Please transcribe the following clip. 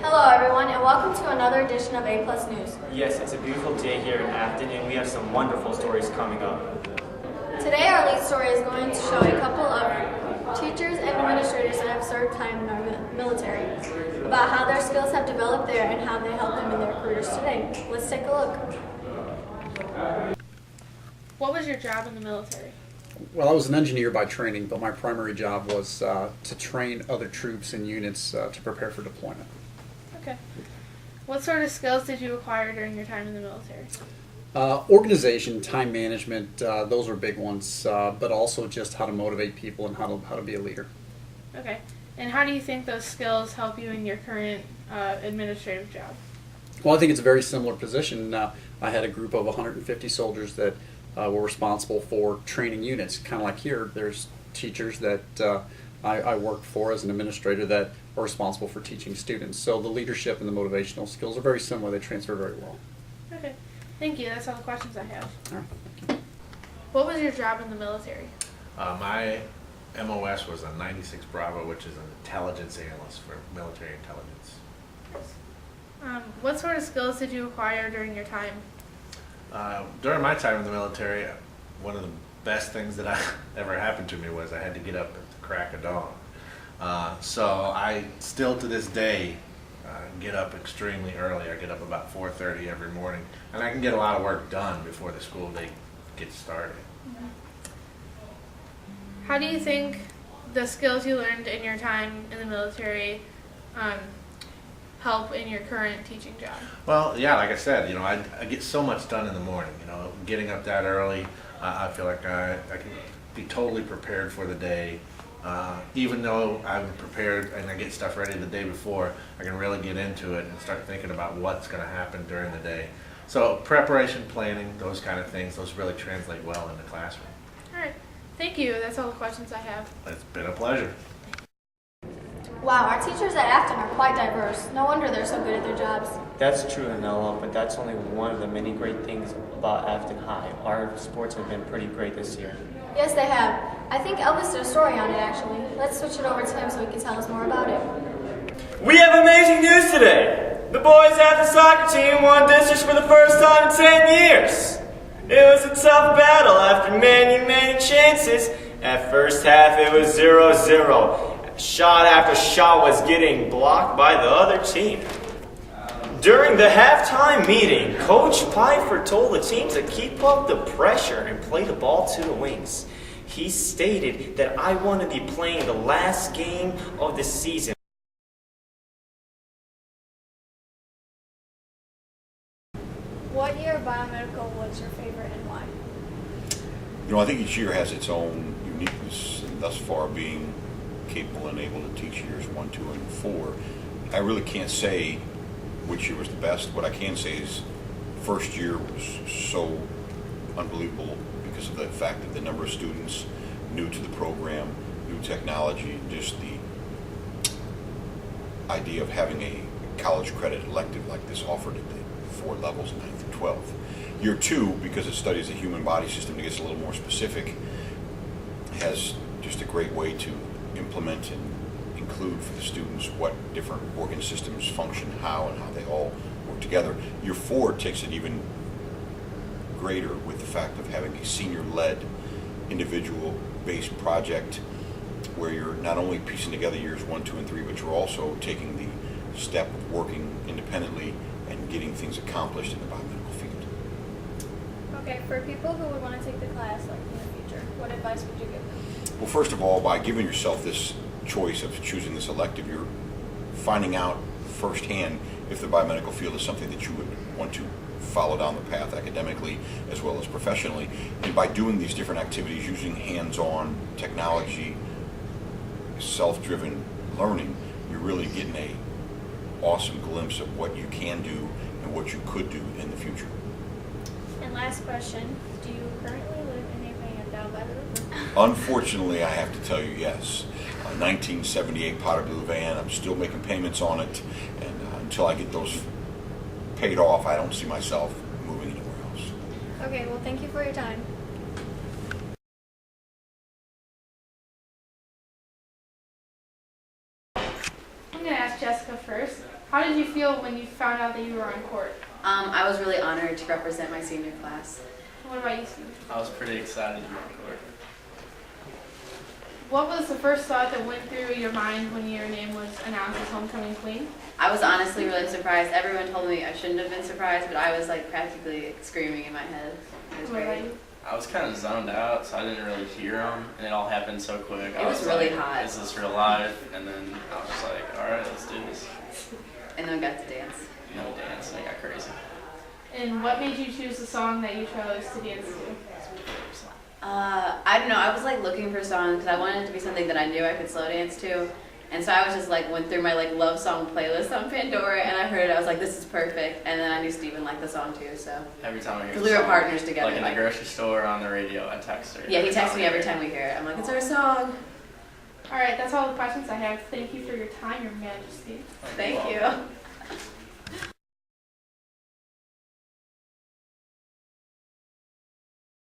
Hello everyone, and welcome to another edition of A Plus News. Yes, it's a beautiful day here in Afton, and we have some wonderful stories coming up. Today our lead story is going to show a couple of teachers and administrators that have served time in our military, about how their skills have developed there and how they help them in their careers today. Let's take a look. What was your job in the military? Well, I was an engineer by training, but my primary job was to train other troops and units to prepare for deployment. Okay. What sort of skills did you acquire during your time in the military? Organization, time management, those were big ones, but also just how to motivate people and how to be a leader. Okay. And how do you think those skills help you in your current administrative job? Well, I think it's a very similar position. I had a group of 150 soldiers that were responsible for training units. Kind of like here, there's teachers that I worked for as an administrator that are responsible for teaching students. So the leadership and the motivational skills are very similar. They transfer very well. Okay. Thank you. That's all the questions I have. All right. Thank you. What was your job in the military? My MOS was a 96 Bravo, which is an intelligence analyst for military intelligence. What sort of skills did you acquire during your time? During my time in the military, one of the best things that ever happened to me was I had to get up at the crack of dawn. So I still to this day get up extremely early. I get up about 4:30 every morning, and I can get a lot of work done before the school day gets started. Mm-hmm. How do you think the skills you learned in your time in the military help in your current teaching job? Well, yeah, like I said, I get so much done in the morning. Getting up that early, I feel like I can be totally prepared for the day. Even though I'm prepared and I get stuff ready the day before, I can really get into it and start thinking about what's going to happen during the day. So preparation, planning, those kind of things, those really translate well in the classroom. All right. Thank you. That's all the questions I have. It's been a pleasure. Wow, our teachers at Afton are quite diverse. No wonder they're so good at their jobs. That's true, Anella, but that's only one of the many great things about Afton High. Our sports have been pretty great this year. Yes, they have. I think Elvis did a story on it, actually. Let's switch it over to him so he can tell us more about it. We have amazing news today! The boys' Afton soccer team won districts for the first time in 10 years. It was a tough battle after many chances. At first half, it was 0-0. Shot after shot was getting blocked by the other team. During the halftime meeting, Coach Pfeiffer told the team to keep up the pressure and play the ball to the wings. He stated that I want to be playing the last game of the season. What year of biomedical was your favorite and why? I think each year has its own uniqueness, and thus far being capable and able to teach years 1, 2, and 4. I really can't say which year was the best. What I can say is first year was so unbelievable because of the fact that the number of students new to the program, new technology, just the idea of having a college credit elective like this offered at the 4 levels, 9th through 12th. Year 2, because it studies the human body system, it gets a little more specific, has just a great way to implement and include for the students what different organ systems function, how, and how they all work together. Year 4 takes it even greater with the fact of having a senior-led, individual-based project where you're not only piecing together years 1, 2, and 3, but you're also taking the step of working independently and getting things accomplished in the biomedical field. Okay, for people who would want to take the class like in the future, what advice would you give them? Well, first of all, by giving yourself this choice of choosing this elective, you're finding out firsthand if the biomedical field is something that you would want to follow down the path academically as well as professionally. And by doing these different activities, using hands-on technology, self-driven learning, you're really getting a awesome glimpse of what you can do and what you could do in the future. And last question, do you currently live in a van down by the river? Unfortunately, I have to tell you yes. A 1978 powder blue van, I'm still making payments on it, and until I get those paid off, I don't see myself moving anywhere else. Okay, well thank you for your time. I'm going to ask Jessica first. How did you feel when you found out that you were on court? I was really honored to represent my senior class. What about you, Steve? I was pretty excited to be on court. What was the first thought that went through your mind when your name was announced as homecoming queen? I was honestly really surprised. Everyone told me I shouldn't have been surprised, but I was like practically screaming in my head. It was What about great. you? I was kind of zoned out, so I didn't really hear them, and it all happened so quick. It was really like, hot. Is this real life? And then I was just like, all right, let's do this. And then got to dance. No dance, and it got crazy. And what made you choose the song that you chose to dance to? I don't know. I was like looking for songs because I wanted it to be something that I knew I could slow dance to. And so I was just like went through my like love song playlist on Pandora, and I heard it. I was like, this is perfect. And then I knew Steven liked the song too. So Every time I hear because the we were song, partners together. like in the grocery store, on the radio, I text her. Yeah, he texts time me I every hear it. time we hear it. I'm like, it's our song. All right, that's all the questions I have. Thank you for your time, Your Majesty. Thank you.